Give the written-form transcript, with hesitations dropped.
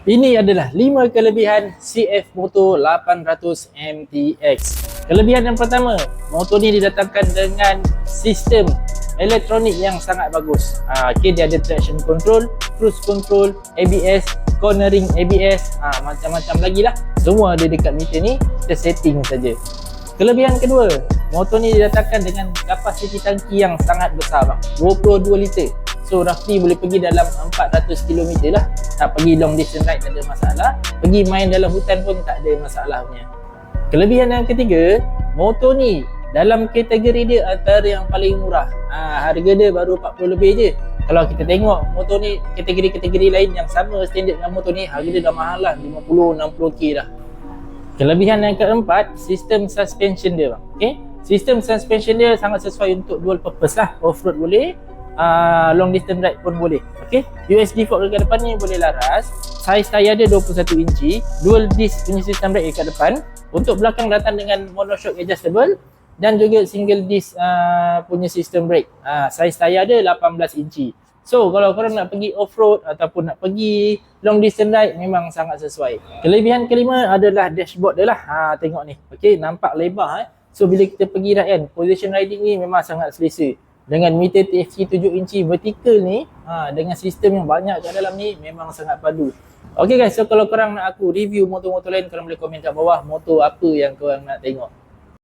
Ini adalah 5 kelebihan CF Moto 800 MTX. Kelebihan yang pertama, motor ni didatangkan dengan sistem elektronik yang sangat bagus. Okay, dia ada traction control, cruise control, ABS, cornering ABS, macam-macam lagi lah. Semua ada dekat meter ni, kita setting saja. Kelebihan kedua, motor ni didatangkan dengan kapasiti tangki yang sangat besar bang, 22 liter. So roughly boleh pergi dalam 400 km lah. Nak pergi long distance ride tak ada masalah. Pergi main dalam hutan pun tak ada masalah punya. Kelebihan yang ketiga, motor ni dalam kategori dia antara yang paling murah. Harga dia baru 40 lebih je. Kalau kita tengok motor ni kategori-kategori lain yang sama standard dengan motor ni, harga dia dah mahal lah, 50-60k dah. Kelebihan yang keempat, sistem suspension dia bang. Okay? Sistem suspension dia sangat sesuai untuk dual purpose lah. Off-road boleh, long distance ride pun boleh. Okay? USB fork dekat depan ni boleh laras. Saiz tayar dia 21 inci. Dual disc punya sistem brake dekat depan. Untuk belakang datang dengan monoshock adjustable dan juga single disc punya sistem brake. Saiz tayar dia 18 inci. So kalau korang nak pergi off-road ataupun nak pergi long distance ride, memang sangat sesuai. Kelebihan kelima adalah dashboard dia lah. Tengok ni. Okay, nampak lebar. So bila kita pergi ride kan, position riding ni memang sangat selesa. Dengan meter TFT 7 inci vertical ni, dengan sistem yang banyak kat dalam ni, memang sangat padu. Okay guys, so kalau korang nak aku review motor-motor lain, korang boleh komen kat bawah motor apa yang korang nak tengok.